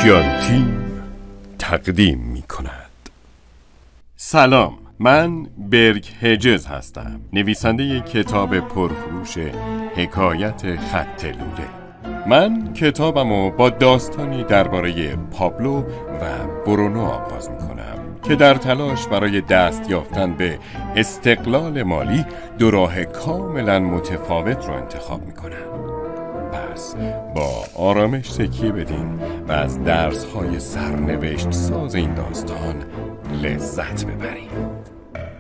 کیانتین تقدیم می کند. سلام، من برگ هجز هستم، نویسنده کتاب پرفروش حکایت خط لوله. من کتابمو با داستانی درباره پابلو و برونو آغاز می کنم که در تلاش برای دست یافتن به استقلال مالی دو راه کاملا متفاوت رو انتخاب می کنن. پس با آرامش تکیه بدین و از درس‌های سرنوشت ساز این داستان لذت ببرید.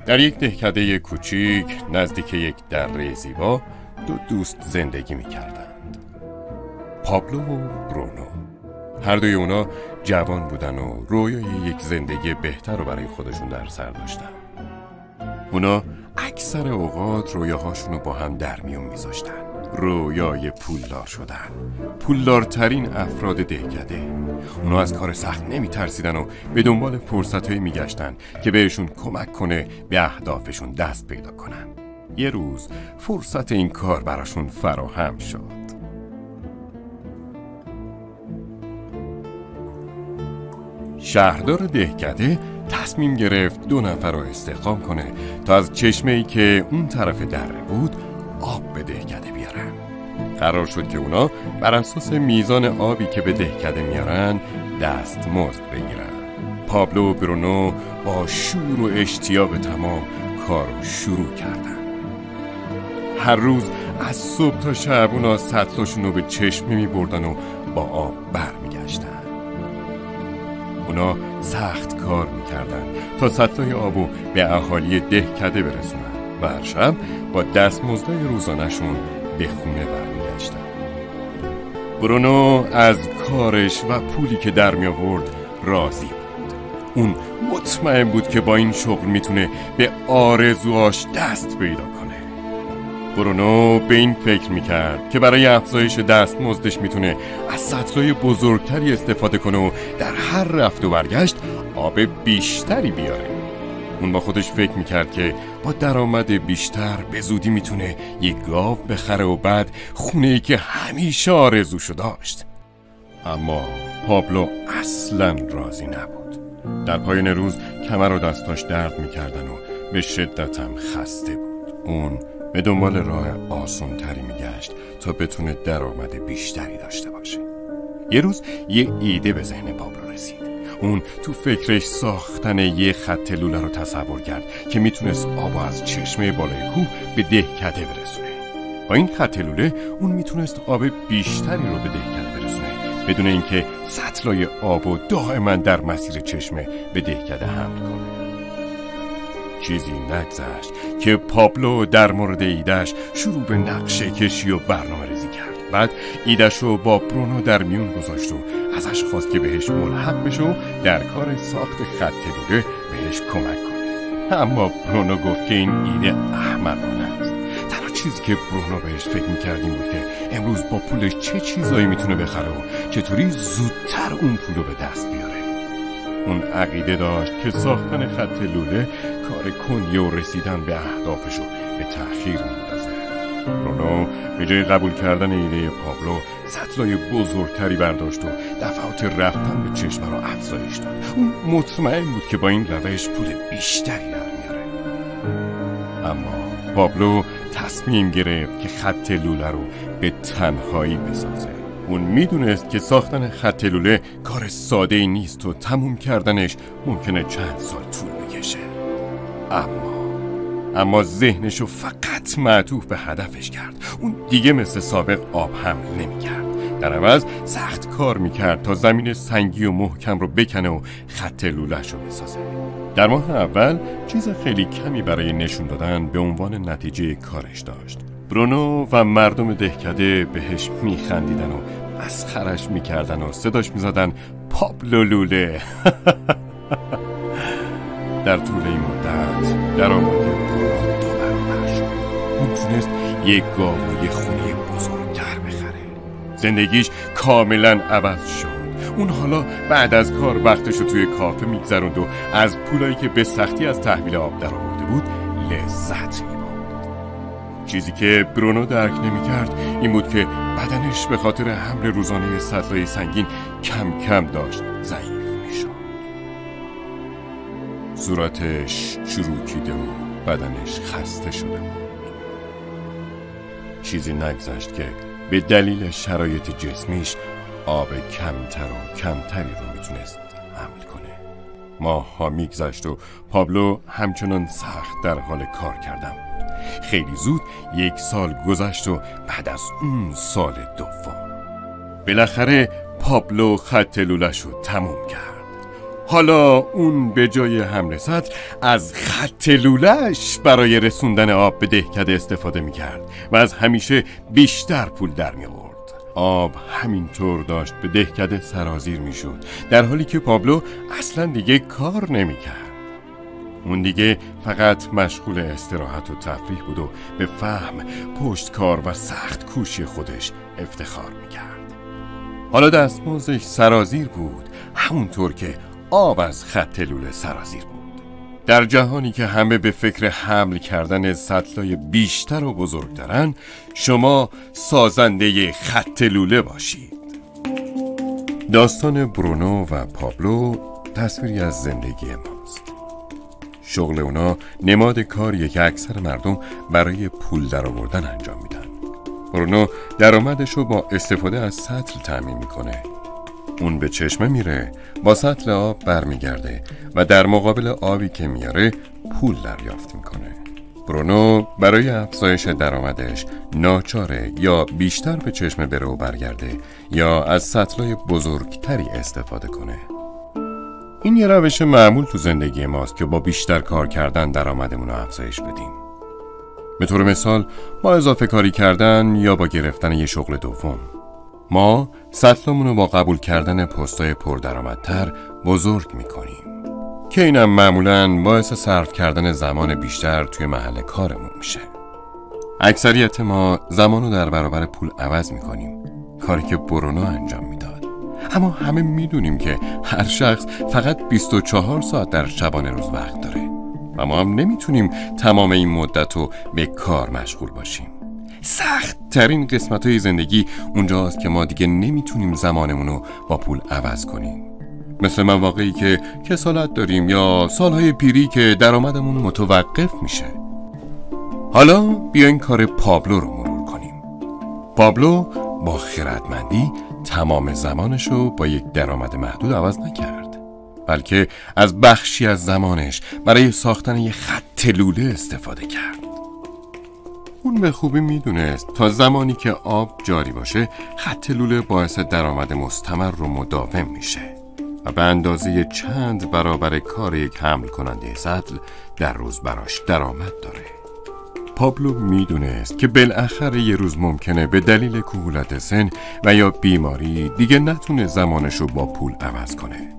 در یک دهکده کوچیک نزدیک یک دره زیبا دو دوست زندگی می‌کردند، پابلو و برونو. هر دوی اونا جوان بودن و رویای یک زندگی بهتر رو برای خودشون در سر داشتن. اونا اکثر اوقات رویاهاشون رو با هم در میون میذاشتن. رویای پولدار شدن، پولدارترین افراد دهکده. اونا از کار سخت نمی ترسیدن و به دنبال فرصتهایی می گشتن که بهشون کمک کنه به اهدافشون دست پیدا کنن. یه روز فرصت این کار براشون فراهم شد. شهردار دهکده تصمیم گرفت دو نفر رو استخدام کنه تا از چشمه‌ای که اون طرف دره بود آب به دهکده بیارن. قرار شد که اونا بر اساس میزان آبی که به دهکده میارن دستمزد بگیرن. پابلو و برونو با شور و اشتیاق تمام کارو شروع کردن. هر روز از صبح تا شب اونا سطلاشون رو به چشمه میبردن و با آب بر میگشتن. اونا سخت کار میکردن تا سطلای آبو به اهالی دهکده برسونن و هر شب با دستمزدهای روزانه‌شون به خونه برمیگشتن. برونو از کارش و پولی که در می آورد راضی بود. اون مطمئن بود که با این شغل میتونه به آرزوهاش دست پیدا کنه. برونو به این فکر میکرد که برای افزایش دستمزدش میتونه از سطلای بزرگتری استفاده کنه و در هر رفت و برگشت آب بیشتری بیاره. اون با خودش فکر میکرد که با درآمد بیشتر به زودی میتونه یک گاو بخره و بعد خونه‌ای که همیشه آرزوشو داشت. اما پابلو اصلاً راضی نبود. در پایان روز کمر و دستاش درد میکردن و به شدت هم خسته بود. اون به دنبال راه آسان تری میگشت تا بتونه درآمد بیشتری داشته باشه. یه روز یه ایده به ذهن پابلو رسید. اون تو فکرش ساختن یه خط لوله رو تصور کرد که میتونست آب از چشمه بالای کوه به دهکده برسونه. با این خط لوله اون میتونست آب بیشتری رو به دهکده برسونه بدون اینکه سطلای آبو دائما در مسیر چشمه به دهکده حمل کنه. چیزی نگذشت که پابلو در مورد ایدهش شروع به نقشه کشی و برنامه ریزی کرد. بعد ایدهش رو با برونو در میون گذاشت و ازش خواست که بهش ملحق بشه و در کار ساخت خط لوله بهش کمک کنه. اما برونو گفت که این ایده احمقانه است. تنها چیزی که برونو بهش فکر می‌کرد این بود که امروز با پولش چه چیزایی میتونه بخره و چطوری زودتر اون پولو به دست بیاره. اون عقیده داشت که ساختن خط لوله کار کندیه و رسیدن به اهدافشو به تأخیر میندازه. برونو به جای قبول کردن ایده پابلو سطلای بزرگتری برداشت و دفعات رفتن به چشمه رو افزایش داد. اون مطمئن بود که با این روش پول بیشتری در میاره. اما پابلو تصمیم گرفت که خط لوله رو به تنهایی بسازه. اون میدونست که ساختن خط لوله کار ساده‌ای نیست و تموم کردنش ممکنه چند سال طول بکشه. اما ذهنشو فقط معطوف به هدفش کرد. اون دیگه مثل سابق آب حمل نمی‌کرد. در عوض سخت کار می‌کرد تا زمین سنگی و محکم رو بکنه و خط لوله‌ش رو بسازه. در ماه اول چیز خیلی کمی برای نشون دادن به عنوان نتیجه کارش داشت. برونو و مردم دهکده بهش میخندیدن و مسخرش میکردن و صداش میزدن پابلو لوله. در طول این مدت درآمد برونو 2 برابر شد. اون تونست یک گاو و یک خونه بزرگتر بخره. زندگیش کاملا عوض شد. اون حالا بعد از کار وقتشو توی کافه میگذروند و از پولایی که به سختی از تحویل آب در آورده بود لذت می‌برد. چیزی که برونو درک نمی‌کرد این بود که بدنش به خاطر حمل روزانه سطلای سنگین کم کم داشت ضعیف میشد. صورتش چروکیده و بدنش خسته شده بود. چیزی نگذشت که به دلیل شرایط جسمیش آب کمتر و کمتری رو میتونست حمل کنه. ماه‌ها میگذشت و پابلو همچنان سخت در حال کار کردن بود. خیلی زود 1 سال گذشت و بعد از اون سال دوم بالاخره پابلو خط لوله‌ش رو تموم کرد. حالا اون به جای حمل سطل از خط لوله‌اش برای رسوندن آب به دهکده استفاده میکرد و از همیشه بیشتر پول در می‌آورد. آب همینطور داشت به دهکده سرازیر میشد، در حالی که پابلو اصلا دیگه کار نمیکرد. اون دیگه فقط مشغول استراحت و تفریح بود و به فهم، پشتکار و سخت کوشی خودش افتخار میکرد. حالا دستمزدش سرازیر بود، همونطور که آب از خط لوله سرازیر بود. در جهانی که همه به فکر حمل کردن سطلای بیشتر و بزرگترن، شما سازنده خط لوله باشید. داستان برونو و پابلو تصویری از زندگی ماست. شغل اونا نماد کاریه که اکثر مردم برای پول درآوردن انجام میدن. برونو درآمدش رو با استفاده از سطل تأمین میکنه. اون به چشمه میره، با سطل آب برمیگرده و در مقابل آبی که میاره پول دریافت میکنه. برونو برای افزایش درآمدش ناچاره یا بیشتر به چشمه بره و برگرده یا از سطلای بزرگتری استفاده کنه. این یه روش معمول تو زندگی ماست که با بیشتر کار کردن درآمدمون رو افزایش بدیم. به طور مثال با اضافه کاری کردن یا با گرفتن یه شغل دوم. ما سطلمون رو با قبول کردن پستای پردرآمدتر بزرگ میکنیم که اینم معمولاً باعث صرف کردن زمان بیشتر توی محل کارمون میشه. اکثریت ما زمان رو در برابر پول عوض میکنیم، کاری که برونو انجام میداد. اما همه میدونیم که هر شخص فقط 24 ساعت در شبانه روز وقت داره و ما هم نمیتونیم تمام این مدت رو به کار مشغول باشیم. سخت ترین قسمت های زندگی اونجاست که ما دیگه نمیتونیم زمانمونو با پول عوض کنیم. مثل مواقعی که کسالت داریم یا سالهای پیری که درآمدمون متوقف میشه. حالا بیاین کار پابلو رو مرور کنیم. پابلو با خردمندی تمام زمانشو با یک درآمد محدود عوض نکرد، بلکه از بخشی از زمانش برای ساختن یک خط لوله استفاده کرد. اون به خوبی میدونست تا زمانی که آب جاری باشه خط لوله باعث درآمد مستمر و مداوم میشه و به اندازه چند برابر کار یک حمل کننده سطل در روز براش درآمد داره. پابلو میدونست که بالاخره یه روز ممکنه به دلیل کهولت سن و یا بیماری دیگه نتونه زمانشو با پول عوض کنه.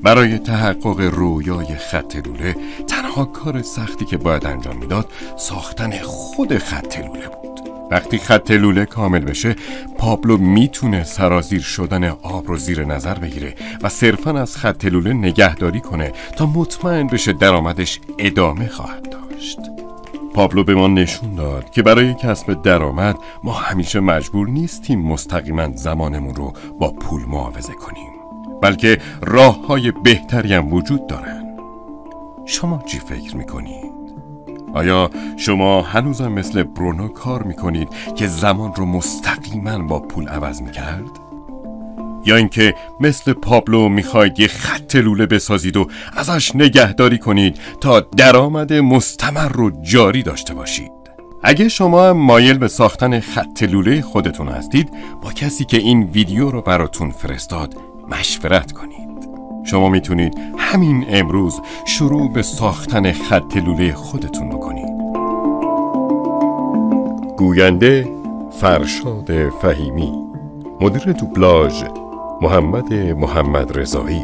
برای تحقق رویای خط لوله تنها کار سختی که باید انجام میداد ساختن خود خط لوله بود. وقتی خط لوله کامل بشه، پابلو میتونه سرازیر شدن آب رو زیر نظر بگیره و صرفاً از خط لوله نگهداری کنه تا مطمئن بشه درآمدش ادامه خواهد داشت. پابلو به ما نشون داد که برای کسب درآمد ما همیشه مجبور نیستیم مستقیما زمانمون رو با پول معاوضه کنیم، بلکه راه‌های بهتری هم وجود دارن. شما چی فکر میکنید؟ آیا شما هنوزم مثل برونو کار میکنید که زمان رو مستقیما با پول عوض میکرد؟ یا اینکه مثل پابلو میخواید یه خط لوله بسازید و ازش نگهداری کنید تا درآمد مستمر رو جاری داشته باشید؟ اگه شما هم مایل به ساختن خط لوله خودتون هستید، با کسی که این ویدیو رو براتون فرستاد مشورت کنید. شما میتونید همین امروز شروع به ساختن خط لوله خودتون بکنید. گوینده فرشاد فهیمی، مدیر دوبلاژ محمد رضایی.